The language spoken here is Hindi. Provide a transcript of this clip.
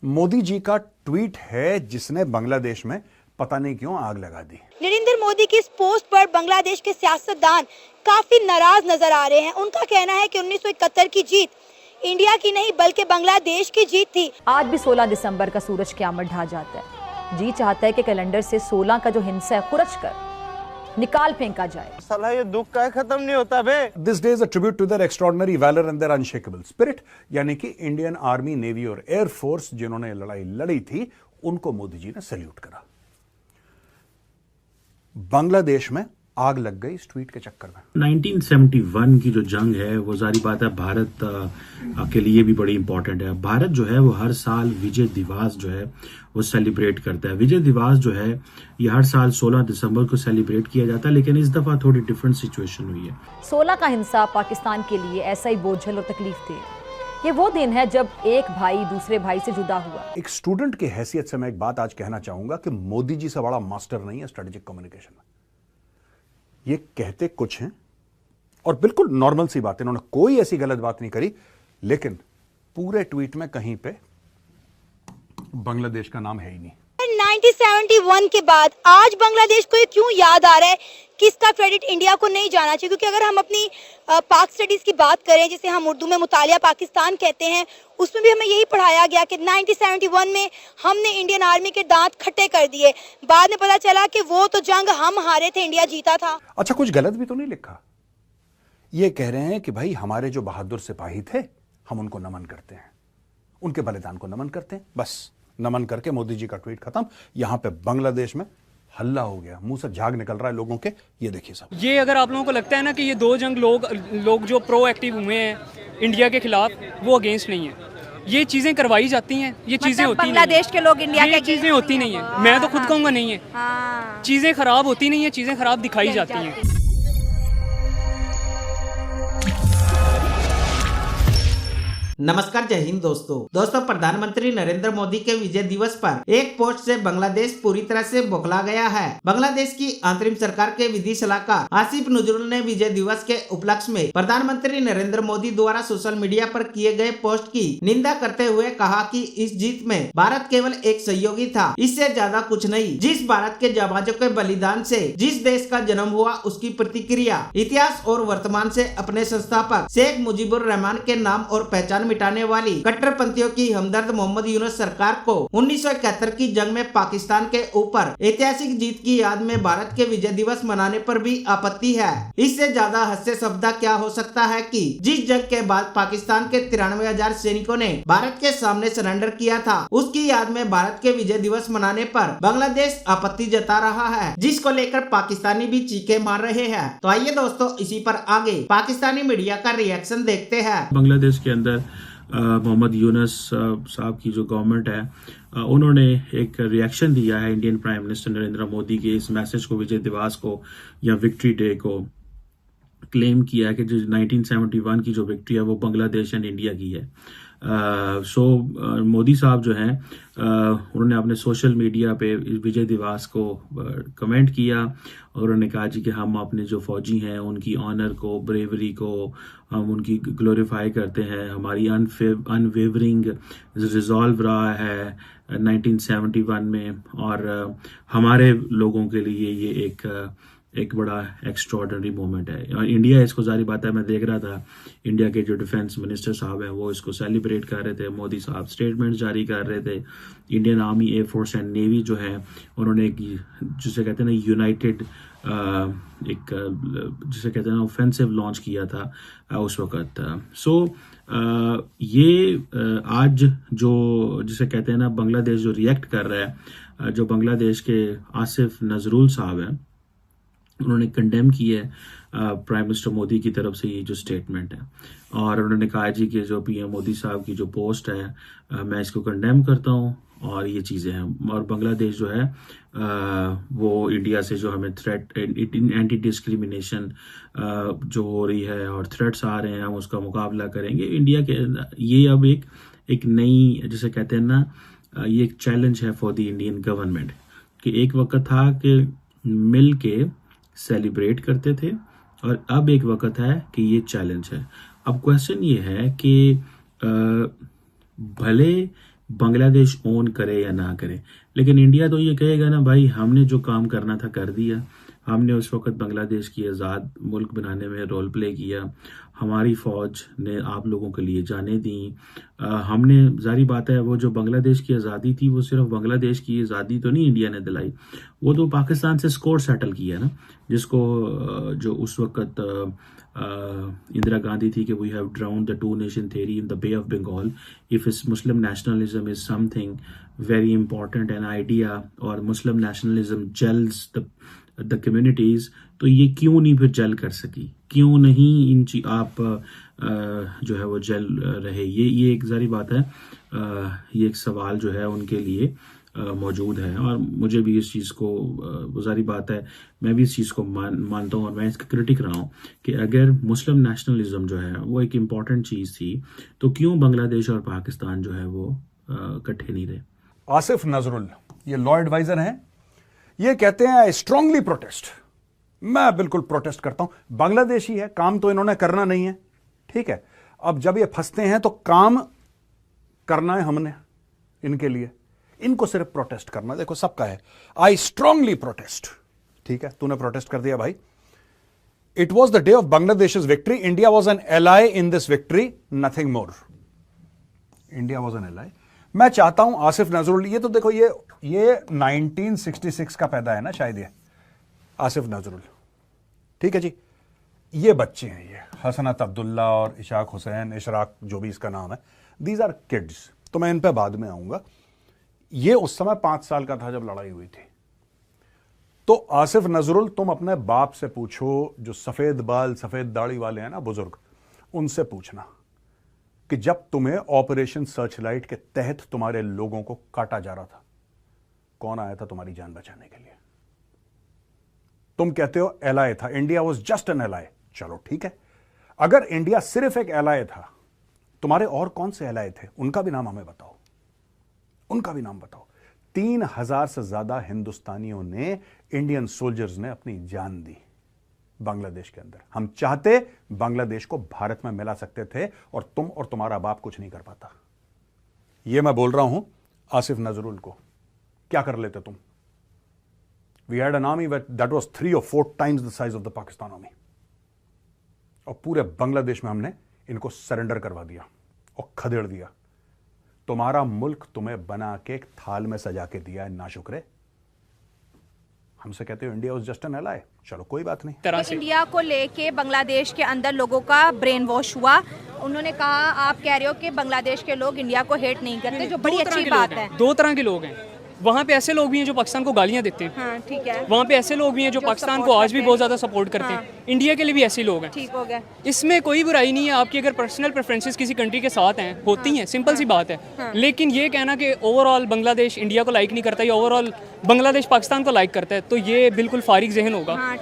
मोदी जी का ट्वीट है जिसने बांग्लादेश में पता नहीं क्यों आग लगा दी। नरेंद्र मोदी की इस पोस्ट पर बांग्लादेश के सियासतदान काफी नाराज नजर आ रहे हैं। उनका कहना है कि 1971 की जीत इंडिया की नहीं बल्कि बांग्लादेश की जीत थी। आज भी 16 दिसंबर का सूरज क़यामत ढा जाता है। जी चाहता है कि कैलेंडर से 16 का जो हिंसा है खुरच कर निकाल फेंका जाए। साला ये दुख का खत्म नहीं होता बे। This day is a tribute to their extraordinary valor and their unshakable spirit, यानी कि इंडियन आर्मी, नेवी और एयर फोर्स जिन्होंने लड़ाई लड़ी थी उनको मोदी जी ने सैल्यूट करा। बांग्लादेश में आग लग गई इस ट्वीट के चक्कर में। 1971 की जो जंग है वो जारी बात है भारत के लिए भी बड़ी इंपॉर्टेंट है। भारत जो है वो हर साल विजय दिवस जो है वो सेलिब्रेट करता है। विजय दिवस जो है ये हर साल 16 दिसंबर को सेलिब्रेट किया जाता है, लेकिन इस दफा थोड़ी डिफरेंट सिचुएशन हुई है। 16 का हिंसा पाकिस्तान के लिए ऐसा ही बोझल और तकलीफ थी। ये वो दिन है जब एक भाई दूसरे भाई से जुदा हुआ। एक स्टूडेंट की हैसियत से मैं एक बात आज कहना चाहूंगा कि मोदी जी से बड़ा मास्टर नहीं है स्ट्रेटेजिक कम्युनिकेशन में। ये कहते कुछ हैं और बिल्कुल नॉर्मल सी बात है, इन्होंने कोई ऐसी गलत बात नहीं करी, लेकिन पूरे ट्वीट में कहीं पे बांग्लादेश का नाम है ही नहीं। 1971 के बाद आज बांग्लादेश को ये क्यों याद आ रहा है कि इसका क्रेडिट इंडिया को नहीं जाना चाहिए? क्योंकि अगर हम अपनी पाक स्टडीज की बात करें, जिसे हम उर्दू में मुतालिया पाकिस्तान कहते हैं, उसमें भी हमें यही पढ़ाया गया कि 1971 में हमने इंडियन आर्मी के दांत खट्टे कर दिए। बाद में पता चला कि वो तो जंग हम हारे थे, इंडिया जीता था। अच्छा, कुछ गलत भी तो नहीं लिखा। ये कह रहे हैं कि भाई हमारे जो बहादुर सिपाही थे हम उनको नमन करते हैं, उनके बलिदान को नमन करते हैं। बस नमन करके मोदी जी का ट्वीट खत्म। यहां पे बांग्लादेश में हल्ला हो गया, मुंह से झाग निकल रहा है लोगों के। ये देखिए सब। ये अगर आप लोगों को लगता है ना कि ये दो जंग लोग जो प्रो एक्टिव हुए हैं इंडिया के खिलाफ, वो अगेंस्ट नहीं है। ये चीजें करवाई जाती हैं, ये चीजें होती नहीं। बांग्लादेश के लोग इंडिया ये चीजें होती नहीं है। मैं तो खुद कहूँगा नहीं है। चीजें खराब होती नहीं है, चीजें खराब दिखाई जाती हैं। नमस्कार, जय हिंद दोस्तों प्रधानमंत्री नरेंद्र मोदी के विजय दिवस पर एक पोस्ट से बांग्लादेश पूरी तरह से बौखला गया है। बांग्लादेश की अंतरिम सरकार के विधि सलाहकार आसिफ नजरुल ने विजय दिवस के उपलक्ष्य में प्रधानमंत्री नरेंद्र मोदी द्वारा सोशल मीडिया पर किए गए पोस्ट की निंदा करते हुए कहा कि इस जीत में भारत केवल एक सहयोगी था, इससे ज्यादा कुछ नहीं। जिस भारत के जवानों के बलिदान से जिस देश का जन्म हुआ, उसकी प्रतिक्रिया इतिहास और वर्तमान से अपने संस्थापक शेख मुजीबुर रहमान के नाम और पहचान मिटाने वाली कट्टरपंथियों की हमदर्द मोहम्मद यूनुस सरकार को 1971 की जंग में पाकिस्तान के ऊपर ऐतिहासिक जीत की याद में भारत के विजय दिवस मनाने पर भी आपत्ति है। इससे ज्यादा हास्य शब्द क्या हो सकता है कि जिस जंग के बाद पाकिस्तान के 93,000 सैनिकों ने भारत के सामने सरेंडर किया था, उसकी याद में भारत के विजय दिवस मनाने पर बांग्लादेश आपत्ति जता रहा है, जिसको लेकर पाकिस्तानी भी चीखे मार रहे हैं। तो आइए दोस्तों, इसी पर आगे पाकिस्तानी मीडिया का रिएक्शन देखते हैं। बांग्लादेश के अंदर मोहम्मद यूनुस साहब की जो गवर्नमेंट है उन्होंने एक रिएक्शन दिया है Indian prime minister Narendra Modi के इस मैसेज को, विजय दिवस को या विक्ट्री डे को। क्लेम किया है कि जो 1971 की जो विक्ट्री है वो बांग्लादेश एंड इंडिया की है। मोदी साहब जो हैं उन्होंने अपने सोशल मीडिया पे विजय दिवस को कमेंट किया और उन्होंने कहा जी कि हम अपने जो फौजी हैं उनकी ऑनर को, ब्रेवरी को हम उनकी ग्लोरीफाई करते हैं। हमारी अनवेवरिंग रिजॉल्व रहा है 1971 में, और हमारे लोगों के लिए ये एक बड़ा एक्स्ट्राऑर्डिनरी मोमेंट है। और इंडिया इसको, जारी बात है, मैं देख रहा था इंडिया के जो डिफेंस मिनिस्टर साहब हैं वो इसको सेलिब्रेट कर रहे थे। मोदी साहब स्टेटमेंट जारी कर रहे थे। Indian army, air force and navy जो है उन्होंने एक, जिसे कहते हैं ना, यूनाइटेड जिसे कहते हैं ना ऑफेंसिव लॉन्च किया था उस वक्त। ये आज जो जिसे कहते हैं ना बांग्लादेश जो रिएक्ट कर रहा है, जो बांग्लादेश के आसिफ नजरुल साहब हैं उन्होंने कंडेम किया है प्राइम मिनिस्टर मोदी की तरफ से ये जो स्टेटमेंट है, और उन्होंने कहा जी कि जो पीएम मोदी साहब की जो पोस्ट है मैं इसको कंडेम करता हूँ और ये चीज़ें हैं। और बांग्लादेश जो है वो इंडिया से जो हमें थ्रेट, एंटी डिस्क्रिमिनेशन जो हो रही है और थ्रेट्स आ रहे हैं, हम उसका मुकाबला करेंगे। इंडिया के ये अब एक नई, जिसे कहते हैं ना, ये एक चैलेंज है फॉर द इंडियन गवर्नमेंट कि एक वक्त था कि मिल के सेलिब्रेट करते थे और अब एक वक्त है कि ये चैलेंज है। अब क्वेश्चन ये है कि भले बांग्लादेश ओन करे या ना करे, लेकिन इंडिया तो ये कहेगा ना भाई हमने जो काम करना था कर दिया, हमने उस वक्त बांग्लादेश की आज़ाद मुल्क बनाने में रोल प्ले किया, हमारी फ़ौज ने आप लोगों के लिए जानें दी, हमने जारी बात है वो जो बांग्लादेश की आज़ादी थी वो सिर्फ बांग्लादेश की आज़ादी तो नहीं इंडिया ने दिलाई, वो तो पाकिस्तान से स्कोर सेटल किया ना, जिसको जो उस वक्त इंदिरा गांधी थी कि we have drowned the two nation theory in the Bay of Bengal, if इस Muslim nationalism is something very important an idea और Muslim nationalism gels the communities, तो ये क्यों नहीं फिर जेल कर सकी, क्यों नहीं आप जो है वो जेल रहे, ये एक जारी बात है, ये एक सवाल जो है उनके लिए मौजूद है। और मुझे भी इस चीज़ को गुजारी बात है, मैं भी इस चीज़ को मानता हूँ और मैं इसका क्रिटिक रहा हूँ कि अगर मुस्लिम नेशनलिज्म जो है वो एक इम्पॉर्टेंट चीज़ थी तो क्यों बांग्लादेश और पाकिस्तान जो है वो इकट्ठे नहीं रहे। आसिफ नजरुल ये लॉ एडवाइजर हैं, ये कहते हैं आई स्ट्रांगली प्रोटेस्ट, मैं बिल्कुल प्रोटेस्ट करता हूं, बांग्लादेशी है, काम तो इन्होंने करना नहीं है, ठीक है, अब जब ये फंसते हैं तो काम करना है हमने इनके लिए, इनको सिर्फ प्रोटेस्ट करना, देखो सबका है, आई स्ट्रांगली प्रोटेस्ट, ठीक है, तूने प्रोटेस्ट कर दिया भाई, it was the day of Bangladesh victory, India was an ally in this victory, nothing more, India was an ally. मैं चाहता हूं आसिफ नजरुल, ये तो देखो ये 1966 का पैदा है ना शायद ये आसिफ नजरुल, ठीक है जी, ये बच्चे हैं, ये हसनत अब्दुल्ला और इशाक हुसैन, इशराक जो भी इसका नाम है, दीज आर किड्स, तो मैं इन पे बाद में आऊंगा। ये उस समय 5 साल का था जब लड़ाई हुई थी। तो आसिफ नजरुल तुम अपने बाप से पूछो, जो सफेद बाल सफेद दाढ़ी वाले हैं ना बुजुर्ग, उनसे पूछना कि जब तुम्हें ऑपरेशन सर्चलाइट के तहत तुम्हारे लोगों को काटा जा रहा था, कौन आया था तुम्हारी जान बचाने के लिए? तुम कहते हो एलआई था, India was just an ally, चलो ठीक है, अगर इंडिया सिर्फ एक एलआई था, तुम्हारे और कौन से एलआई थे, उनका भी नाम हमें बताओ, उनका भी नाम बताओ। 3000 से ज्यादा हिंदुस्तानियों ने, इंडियन सोल्जर्स ने अपनी जान दी बांग्लादेश के अंदर। हम चाहते बांग्लादेश को भारत में मिला सकते थे और तुम और तुम्हारा बाप कुछ नहीं कर पाता। यह मैं बोल रहा हूं आसिफ नजरुल को, क्या कर लेते तुम? We had an army that was 3 or 4 times the size of the Pakistan army, और पूरे बांग्लादेश में हमने इनको सरेंडर करवा दिया और खदेड़ दिया। तुम्हारा मुल्क तुम्हें बना के एक थाल में सजा के दिया है, नाशुक्रे। हमसे कहते हो India was just an ally, चलो कोई बात नहीं। तो इंडिया को लेके बांग्लादेश के अंदर लोगों का ब्रेन वॉश हुआ, उन्होंने कहा आप कह रहे हो कि बांग्लादेश के लोग इंडिया को हेट नहीं करते, जो बड़ी अच्छी बात है। 2 तरह के लोग हैं, वहाँ पे ऐसे लोग भी हैं जो पाकिस्तान को गालियाँ देते हैं, हाँ ठीक है, वहाँ पे ऐसे लोग भी हैं जो पाकिस्तान को आज भी बहुत ज़्यादा सपोर्ट करते हैं, इंडिया के लिए भी ऐसे लोग हैं, ठीक हो गया। इसमें कोई बुराई नहीं है। आपकी अगर पर्सनल प्रेफरेंसेस किसी कंट्री के साथ हैं, होती हैं, सिंपल सी बात है, लेकिन ये कहना कि ओवरऑल बांग्लादेश इंडिया को लाइक नहीं करता या ओवरऑल बांग्लादेश पाकिस्तान को लाइक करता है, तो ये बिल्कुल फारिग जहन होगा।